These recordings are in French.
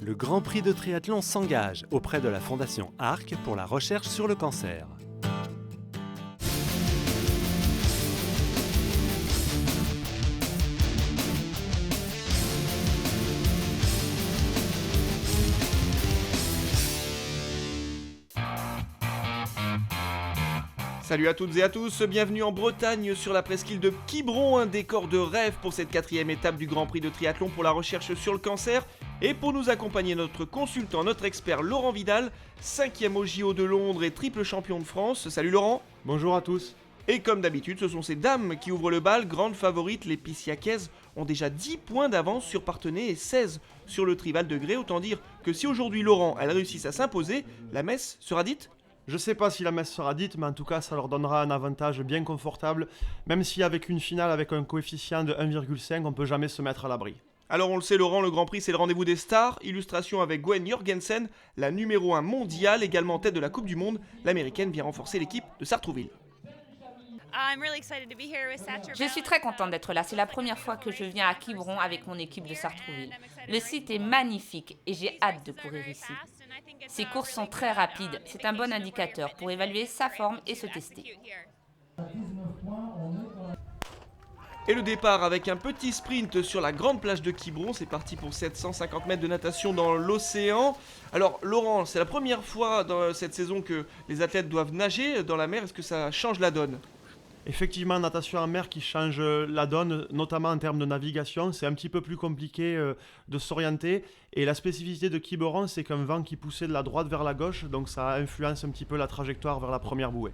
Le Grand Prix de triathlon s'engage auprès de la Fondation ARC pour la recherche sur le cancer. Salut à toutes et à tous, bienvenue en Bretagne sur la presqu'île de Quiberon, un décor de rêve pour cette 4e étape du Grand Prix de triathlon pour la recherche sur le cancer. Et pour nous accompagner notre consultant, notre expert Laurent Vidal, 5e au JO de Londres et triple champion de France. Salut Laurent. Bonjour à tous. Et comme d'habitude, ce sont ces dames qui ouvrent le bal, grandes favorites, les Pissiacaises ont déjà 10 points d'avance sur Parthenay et 16 sur le Tri Val de Grès. Autant dire que si aujourd'hui Laurent, elles réussissent à s'imposer, la messe sera dite ? Je sais pas si la messe sera dite, mais en tout cas, ça leur donnera un avantage bien confortable, même si avec une finale avec un coefficient de 1,5, on peut jamais se mettre à l'abri. Alors on le sait Laurent, le Grand Prix c'est le rendez-vous des stars, illustration avec Gwen Jorgensen, la numéro 1 mondiale, également en tête de la Coupe du Monde, l'américaine vient renforcer l'équipe de Sartrouville. Je suis très contente d'être là, c'est la première fois que je viens à Quiberon avec mon équipe de Sartrouville. Le site est magnifique et j'ai hâte de courir ici. Ces courses sont très rapides, c'est un bon indicateur pour évaluer sa forme et se tester. Et le départ avec un petit sprint sur la grande plage de Quiberon, c'est parti pour 750 mètres de natation dans l'océan. Alors Laurent, c'est la première fois dans cette saison que les athlètes doivent nager dans la mer, est-ce que ça change la donne ? Effectivement, natation en mer qui change la donne, notamment en termes de navigation. C'est un petit peu plus compliqué de s'orienter. Et la spécificité de Quiberon, c'est qu'un vent qui poussait de la droite vers la gauche, donc ça influence un petit peu la trajectoire vers la première bouée.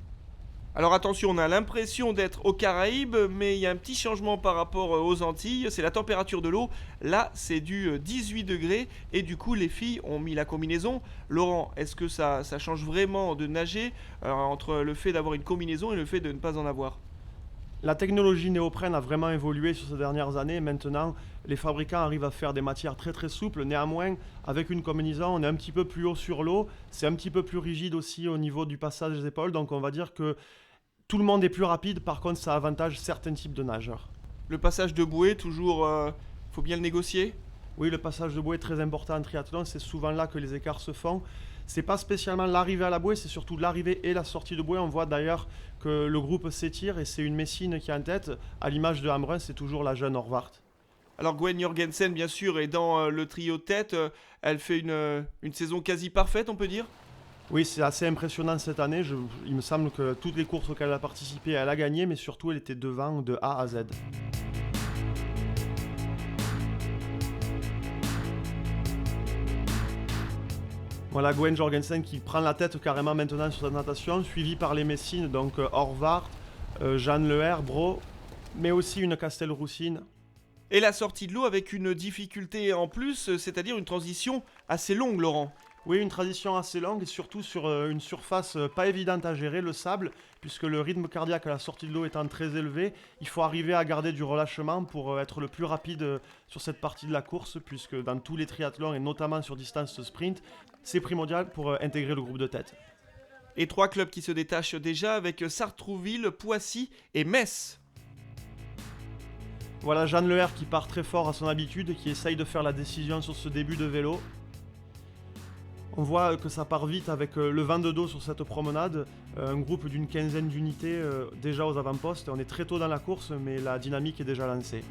Alors attention, on a l'impression d'être aux Caraïbes, mais il y a un petit changement par rapport aux Antilles, c'est la température de l'eau. Là, c'est du 18 degrés et du coup, les filles ont mis la combinaison. Laurent, est-ce que ça change vraiment de nager entre le fait d'avoir une combinaison et le fait de ne pas en avoir ? La technologie néoprène a vraiment évolué sur ces dernières années. Maintenant, les fabricants arrivent à faire des matières très très souples. Néanmoins, avec une combinaison, on est un petit peu plus haut sur l'eau. C'est un petit peu plus rigide aussi au niveau du passage des épaules. Donc on va dire que tout le monde est plus rapide. Par contre, ça avantage certains types de nageurs. Le passage de bouée, toujours, faut bien le négocier ? Oui, le passage de bouée est très important en triathlon. C'est souvent là que les écarts se font. C'est pas spécialement l'arrivée à la bouée, c'est surtout l'arrivée et la sortie de bouée. On voit d'ailleurs que le groupe s'étire et c'est une Messine qui est en tête. À l'image de Ambrun, c'est toujours la jeune Horvath. Alors Gwen Jorgensen, bien sûr, est dans le trio tête. Elle fait une saison quasi parfaite, on peut dire ? Oui, c'est assez impressionnant cette année. Il me semble que toutes les courses auxquelles elle a participé, elle a gagné, mais surtout elle était devant de A à Z. Voilà Gwen Jorgensen qui prend la tête carrément maintenant sur sa natation, suivie par les Messines, donc Horvath, Jeanne Leher, Bro, mais aussi une Castelroussine. Et la sortie de l'eau avec une difficulté en plus, c'est-à-dire une transition assez longue, Laurent. Oui, une transition assez longue et surtout sur une surface pas évidente à gérer, le sable, puisque le rythme cardiaque à la sortie de l'eau étant très élevé, il faut arriver à garder du relâchement pour être le plus rapide sur cette partie de la course, puisque dans tous les triathlons et notamment sur distance sprint, c'est primordial pour intégrer le groupe de tête. Et 3 clubs qui se détachent déjà avec Sartrouville, Poissy et Metz. Voilà Jeanne Leher qui part très fort à son habitude, qui essaye de faire la décision sur ce début de vélo. On voit que ça part vite avec le vent de dos sur cette promenade, un groupe d'une quinzaine d'unités déjà aux avant-postes. On est très tôt dans la course, mais la dynamique est déjà lancée.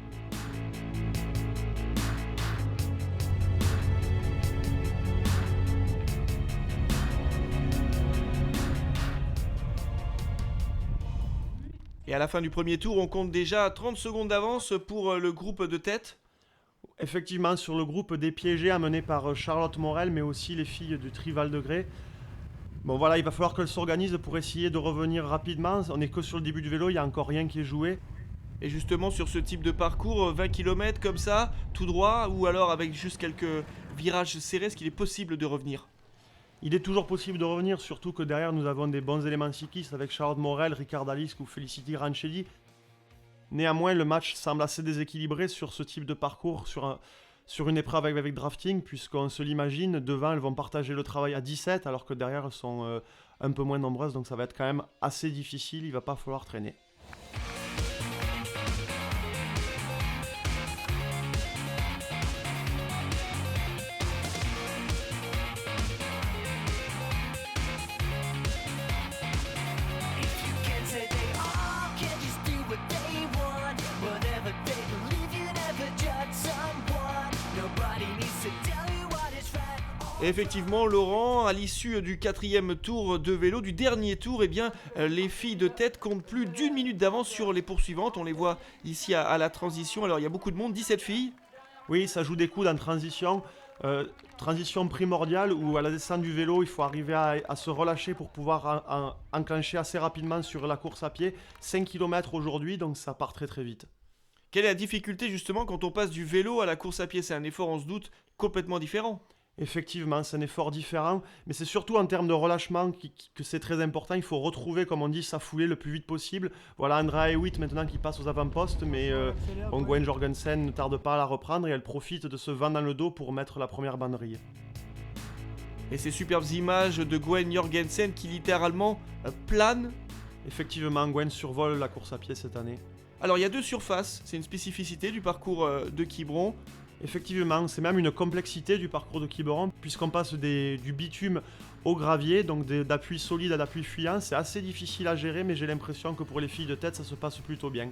Et à la fin du premier tour, on compte déjà 30 secondes d'avance pour le groupe de tête. Effectivement, sur le groupe des piégés amené par Charlotte Morel, mais aussi les filles du Tri Val de Grès. Bon voilà, il va falloir qu'elles s'organisent pour essayer de revenir rapidement. On n'est que sur le début du vélo, il n'y a encore rien qui est joué. Et justement, sur ce type de parcours, 20 km comme ça, tout droit, ou alors avec juste quelques virages serrés, est-ce qu'il est possible de revenir ? Il est toujours possible de revenir, surtout que derrière nous avons des bons éléments cyclistes avec Charlotte Morel, Ricard Alisque ou Felicity Rancelli. Néanmoins, le match semble assez déséquilibré sur ce type de parcours, sur une épreuve avec drafting, puisqu'on se l'imagine, devant elles vont partager le travail à 17, alors que derrière elles sont un peu moins nombreuses, donc ça va être quand même assez difficile, il va pas falloir traîner. Et effectivement, Laurent, à l'issue du 4e tour de vélo, du dernier tour, eh bien, les filles de tête comptent plus d'1 minute d'avance sur les poursuivantes. On les voit ici à la transition. Alors, il y a beaucoup de monde, 17 filles. Oui, ça joue des coudes en transition. Transition primordiale où à la descente du vélo, il faut arriver à se relâcher pour pouvoir enclencher assez rapidement sur la course à pied. 5 km aujourd'hui, donc ça part très très vite. Quelle est la difficulté justement quand on passe du vélo à la course à pied? C'est un effort, on se doute, complètement différent. Effectivement, c'est un effort différent, mais c'est surtout en termes de relâchement que c'est très important. Il faut retrouver, comme on dit, sa foulée le plus vite possible. Voilà Andrea Hewitt maintenant qui passe aux avant-postes, mais Gwen Jorgensen ne tarde pas à la reprendre et elle profite de ce vent dans le dos pour mettre la première banderille. Et ces superbes images de Gwen Jorgensen qui littéralement plane. Effectivement, Gwen survole la course à pied cette année. Alors il y a 2 surfaces, c'est une spécificité du parcours de Quiberon. Effectivement, c'est même une complexité du parcours de Quiberon, puisqu'on passe du bitume au gravier, donc d'appui solide à d'appui fuyant. C'est assez difficile à gérer, mais j'ai l'impression que pour les filles de tête, ça se passe plutôt bien.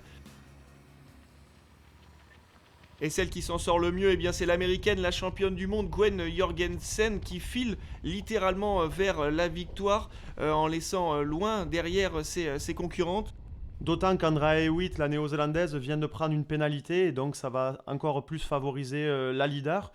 Et celle qui s'en sort le mieux, eh bien, c'est l'américaine, la championne du monde, Gwen Jorgensen, qui file littéralement vers la victoire en laissant loin derrière ses concurrentes. D'autant qu'Andrea Hewitt, la néo-zélandaise, vient de prendre une pénalité, et donc ça va encore plus favoriser la leader.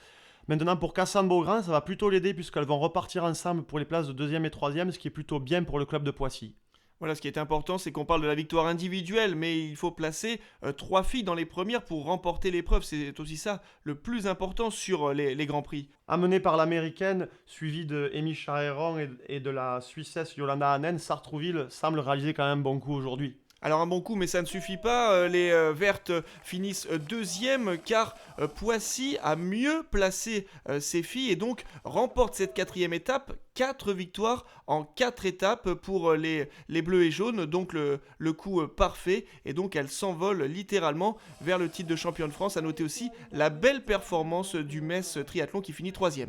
Maintenant, pour Cassandre Beaugrand, ça va plutôt l'aider, puisqu'elles vont repartir ensemble pour les places de 2e et 3e, ce qui est plutôt bien pour le club de Poissy. Voilà, ce qui est important, c'est qu'on parle de la victoire individuelle, mais il faut placer 3 filles dans les premières pour remporter l'épreuve. C'est aussi ça le plus important sur les Grands Prix. Amenée par l'américaine, suivie de Amy Charéron et de la Suissesse Yolanda Hanen, Sartrouville semble réaliser quand même un bon coup aujourd'hui. Alors un bon coup, mais ça ne suffit pas. Les Vertes finissent 2e car Poissy a mieux placé ses filles et donc remporte cette 4e étape. 4 victoires en 4 étapes pour les bleus et jaunes, donc le coup parfait. Et donc elle s'envole littéralement vers le titre de champion de France. À noter aussi la belle performance du Metz Triathlon qui finit 3e.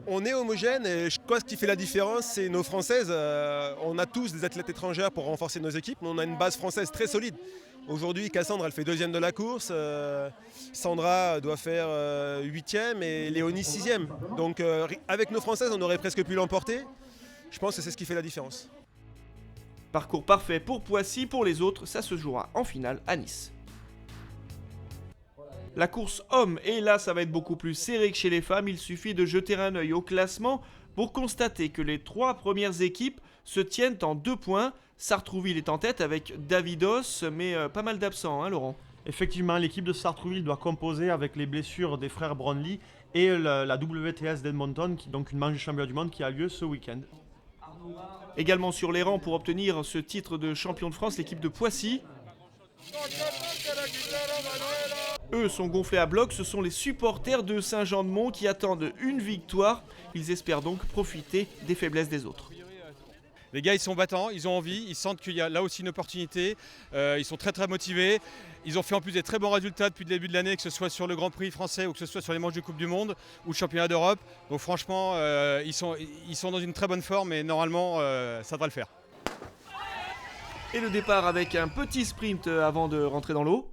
On est homogène et je crois que ce qui fait la différence, c'est nos Françaises. On a tous des athlètes étrangères pour renforcer nos équipes, mais on a une base française très solide. Aujourd'hui, Cassandre, elle fait 2e de la course, Sandra doit faire 8e et Léonie 6e. Donc avec nos Françaises, on aurait presque pu l'emporter. Je pense que c'est ce qui fait la différence. Parcours parfait pour Poissy, pour les autres, ça se jouera en finale à Nice. La course homme, et là ça va être beaucoup plus serré que chez les femmes, il suffit de jeter un œil au classement pour constater que les 3 premières équipes se tiennent en 2 points. Sartrouville est en tête avec Davidos, mais pas mal d'absents, hein Laurent? Effectivement, l'équipe de Sartrouville doit composer avec les blessures des frères Brownlee et la WTS d'Edmonton, donc une manche du championnat du monde qui a lieu ce week-end. Également sur les rangs pour obtenir ce titre de champion de France, l'équipe de Poissy. Eux sont gonflés à bloc, ce sont les supporters de Saint-Jean-de-Mont qui attendent une victoire. Ils espèrent donc profiter des faiblesses des autres. Les gars, ils sont battants, ils ont envie, ils sentent qu'il y a là aussi une opportunité. Ils sont très très motivés. Ils ont fait en plus des très bons résultats depuis le début de l'année, que ce soit sur le Grand Prix français ou que ce soit sur les manches de Coupe du Monde ou le championnat d'Europe. Donc franchement, ils sont dans une très bonne forme et normalement, ça devrait le faire. Et le départ avec un petit sprint avant de rentrer dans l'eau.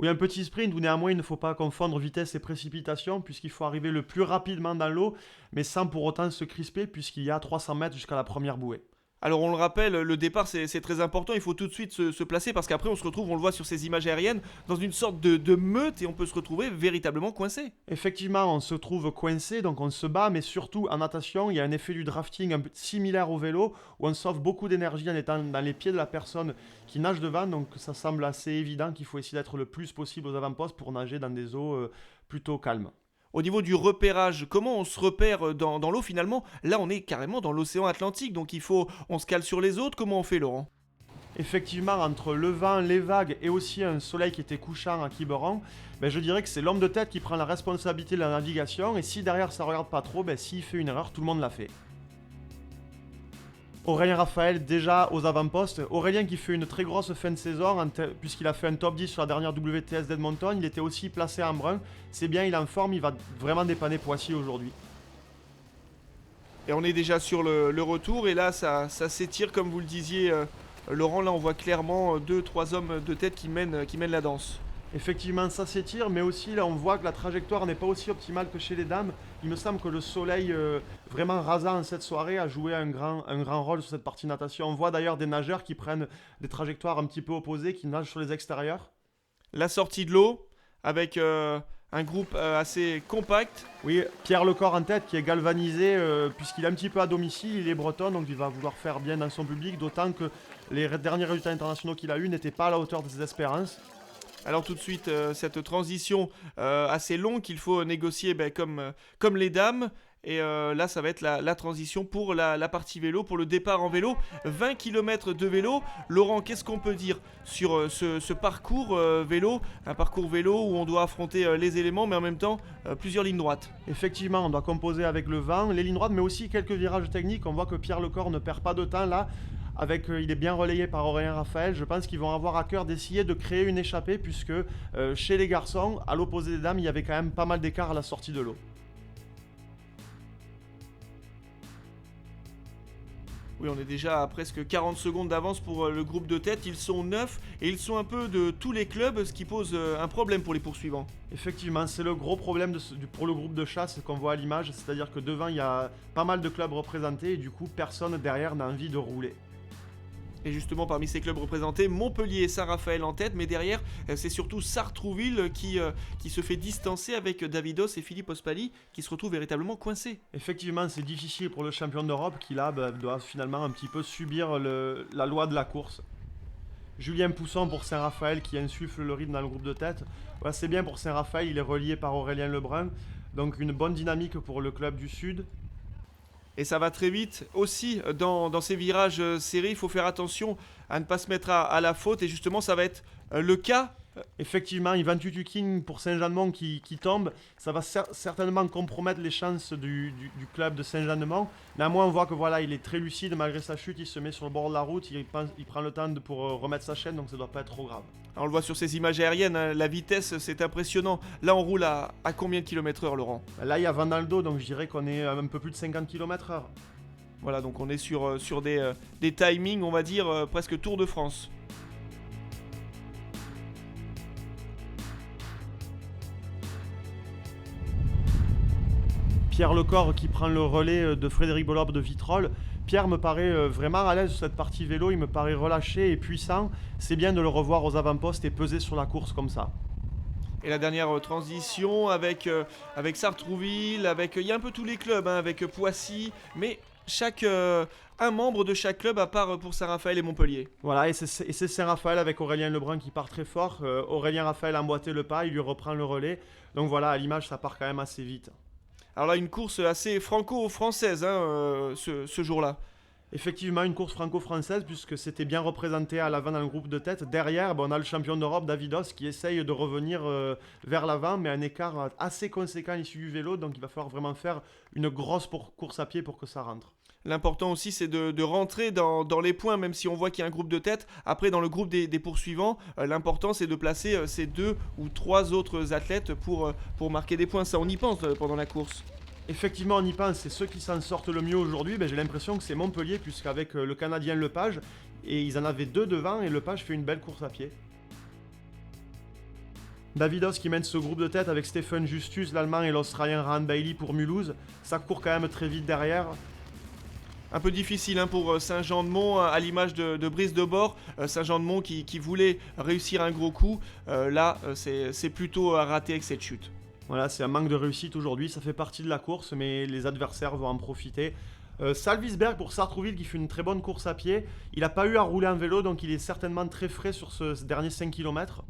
Oui, un petit sprint où néanmoins il ne faut pas confondre vitesse et précipitation puisqu'il faut arriver le plus rapidement dans l'eau, mais sans pour autant se crisper puisqu'il y a 300 mètres jusqu'à la première bouée. Alors on le rappelle, le départ c'est très important, il faut tout de suite se placer parce qu'après on se retrouve, on le voit sur ces images aériennes, dans une sorte de meute et on peut se retrouver véritablement coincé. Effectivement, on se trouve coincé, donc on se bat, mais surtout en natation, il y a un effet du drafting un peu similaire au vélo où on sauve beaucoup d'énergie en étant dans les pieds de la personne qui nage devant, donc ça semble assez évident qu'il faut essayer d'être le plus possible aux avant-postes pour nager dans des eaux plutôt calmes. Au niveau du repérage, comment on se repère dans l'eau finalement? Là on est carrément dans l'océan Atlantique, donc on se cale sur les autres, comment on fait Laurent? Effectivement, entre le vent, les vagues et aussi un soleil qui était couchant à Quiberon, je dirais que c'est l'homme de tête qui prend la responsabilité de la navigation et si derrière ça regarde pas trop, s'il fait une erreur, tout le monde l'a fait. Aurélien Raphaël déjà aux avant-postes. Aurélien qui fait une très grosse fin de saison puisqu'il a fait un top 10 sur la dernière WTS d'Edmonton. Il était aussi placé en brun. C'est bien, il est en forme, il va vraiment dépanner Poissy aujourd'hui. Et on est déjà sur le retour et là ça s'étire comme vous le disiez Laurent. Là on voit clairement 2-3 hommes de tête qui mènent la danse. Effectivement, ça s'étire, mais aussi là on voit que la trajectoire n'est pas aussi optimale que chez les dames. Il me semble que le soleil vraiment rasant en cette soirée a joué un grand rôle sur cette partie natation. On voit d'ailleurs des nageurs qui prennent des trajectoires un petit peu opposées, qui nagent sur les extérieurs. La sortie de l'eau avec un groupe assez compact. Oui, Pierre Lecor en tête qui est galvanisé puisqu'il est un petit peu à domicile, il est breton donc il va vouloir faire bien dans son public, d'autant que les derniers résultats internationaux qu'il a eus n'étaient pas à la hauteur de ses espérances. Alors tout de suite, cette transition assez longue qu'il faut négocier comme les dames. Et là, ça va être la transition pour la partie vélo, pour le départ en vélo. 20 km de vélo. Laurent, qu'est-ce qu'on peut dire sur ce parcours vélo? Un parcours vélo où on doit affronter les éléments, mais en même temps, plusieurs lignes droites. Effectivement, on doit composer avec le vent, les lignes droites, mais aussi quelques virages techniques. On voit que Pierre Lecor ne perd pas de temps là. Il est bien relayé par Aurélien Raphaël. Je pense qu'ils vont avoir à cœur d'essayer de créer une échappée puisque chez les garçons, à l'opposé des dames, il y avait quand même pas mal d'écart à la sortie de l'eau. Oui, on est déjà à presque 40 secondes d'avance pour le groupe de tête. Ils sont 9 et ils sont un peu de tous les clubs, ce qui pose un problème pour les poursuivants. Effectivement, c'est le gros problème pour le groupe de chasse qu'on voit à l'image. C'est-à-dire que devant, il y a pas mal de clubs représentés et du coup, personne derrière n'a envie de rouler. Et justement, parmi ces clubs représentés, Montpellier et Saint-Raphaël en tête, mais derrière, c'est surtout Sartrouville qui se fait distancer avec Davidos et Philippe Ospali, qui se retrouvent véritablement coincés. Effectivement, c'est difficile pour le champion d'Europe qui là doit finalement un petit peu subir la loi de la course. Julien Pousson pour Saint-Raphaël qui insuffle le rythme dans le groupe de tête. Voilà, c'est bien pour Saint-Raphaël, il est relié par Aurélien Lebrun, donc une bonne dynamique pour le club du Sud. Et ça va très vite aussi dans ces virages serrés. Il faut faire attention à ne pas se mettre à la faute. Et justement, ça va être le cas. Effectivement, Ivan Tutukin pour Saint-Jean-de-Mont qui tombe. Ça va certainement compromettre les chances du club de Saint-Jean-de-Mont. Néanmoins, on voit que voilà, il est très lucide. Malgré sa chute, il se met sur le bord de la route. Il prend le temps pour remettre sa chaîne. Donc ça ne doit pas être trop grave. Alors, on le voit sur ces images aériennes. Hein, la vitesse, c'est impressionnant. Là, on roule à combien de kilomètres/heure, Laurent? Là, il y a vent dans le dos. Donc je dirais qu'on est à un peu plus de 50 km/h. Voilà, donc on est sur des timings, on va dire, presque Tour de France. Pierre Lecor qui prend le relais de Frédéric Belorbe de Vitrolles. Pierre me paraît vraiment à l'aise sur cette partie vélo, il me paraît relâché et puissant. C'est bien de le revoir aux avant-postes et peser sur la course comme ça. Et la dernière transition avec Sartrouville, il y a un peu tous les clubs, hein, avec Poissy, mais un membre de chaque club à part pour Saint-Raphaël et Montpellier. Voilà, et c'est Saint-Raphaël avec Aurélien Lebrun qui part très fort. Aurélien Raphaël a emboîté le pas, il lui reprend le relais. Donc voilà, à l'image, ça part quand même assez vite. Alors là, une course assez franco-française hein, ce jour-là. Effectivement, une course franco-française puisque c'était bien représenté à l'avant dans le groupe de tête. Derrière, on a le champion d'Europe, Davidos, qui essaye de revenir vers l'avant, mais un écart assez conséquent issu du vélo. Donc il va falloir vraiment faire une grosse course à pied pour que ça rentre. L'important aussi, c'est de rentrer dans les points, même si on voit qu'il y a un groupe de tête. Après, dans le groupe des poursuivants, l'important, c'est de placer ces 2 ou 3 autres athlètes pour marquer des points. Ça, on y pense pendant la course. Effectivement, on y pense. C'est ceux qui s'en sortent le mieux aujourd'hui. J'ai l'impression que c'est Montpellier, puisqu'avec le Canadien Lepage, et ils en avaient 2 devant, et Lepage fait une belle course à pied. Davidos qui mène ce groupe de tête avec Stephen Justus, l'Allemand, et l'Australien Ryan Bailey pour Mulhouse. Ça court quand même très vite derrière. Un peu difficile hein, pour Saint-Jean-de-Mont, à l'image de Brice de Bord. Saint-Jean-de-Mont qui voulait réussir un gros coup. Là, c'est plutôt raté avec cette chute. Voilà, c'est un manque de réussite aujourd'hui. Ça fait partie de la course, mais les adversaires vont en profiter. Salvisberg pour Sartrouville qui fait une très bonne course à pied. Il n'a pas eu à rouler en vélo, donc il est certainement très frais sur ce dernier 5 km.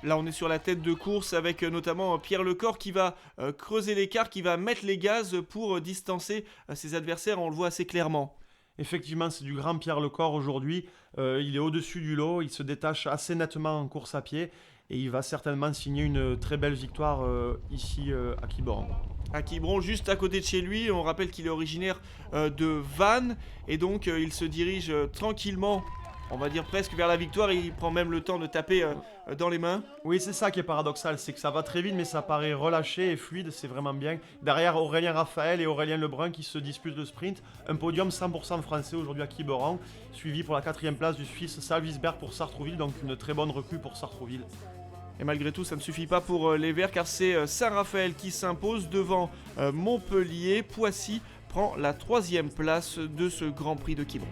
Là, on est sur la tête de course avec notamment Pierre Lecor qui va creuser l'écart, qui va mettre les gaz pour distancer ses adversaires. On le voit assez clairement. Effectivement, c'est du grand Pierre Lecor aujourd'hui. Il est au-dessus du lot, il se détache assez nettement en course à pied et il va certainement signer une très belle victoire ici à Quiberon. À Quiberon, juste à côté de chez lui. On rappelle qu'il est originaire de Vannes et donc il se dirige tranquillement on va dire presque vers la victoire, il prend même le temps de taper dans les mains. Oui, c'est ça qui est paradoxal, c'est que ça va très vite, mais ça paraît relâché et fluide, c'est vraiment bien. Derrière, Aurélien Raphaël et Aurélien Lebrun qui se disputent le sprint. Un podium 100% français aujourd'hui à Quiberon, suivi pour la 4e place du Suisse Salvisberg pour Sartrouville, donc une très bonne recrue pour Sartrouville. Et malgré tout, ça ne suffit pas pour les Verts, car c'est Saint-Raphaël qui s'impose devant Montpellier. Poissy prend la 3e place de ce Grand Prix de Quiberon.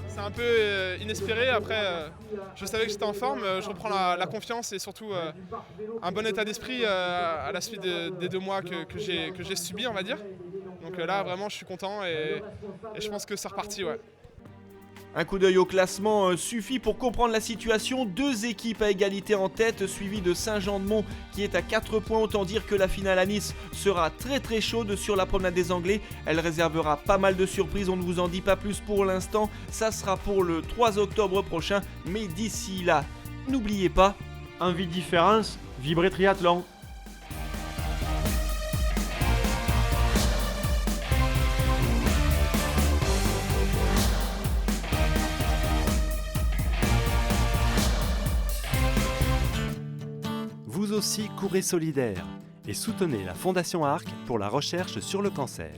C'est un peu inespéré, après je savais que j'étais en forme, je reprends la confiance et surtout un bon état d'esprit à la suite des 2 mois que j'ai subis, on va dire. Donc là vraiment je suis content et je pense que c'est reparti, ouais. Un coup d'œil au classement suffit pour comprendre la situation. 2 équipes à égalité en tête, suivies de Saint-Jean-de-Mont qui est à 4 points. Autant dire que la finale à Nice sera très très chaude sur la promenade des Anglais. Elle réservera pas mal de surprises, on ne vous en dit pas plus pour l'instant. Ça sera pour le 3 octobre prochain, mais d'ici là, n'oubliez pas... Envie de différence, vibrez triathlon. Vous aussi courez solidaire et soutenez la Fondation ARC pour la recherche sur le cancer.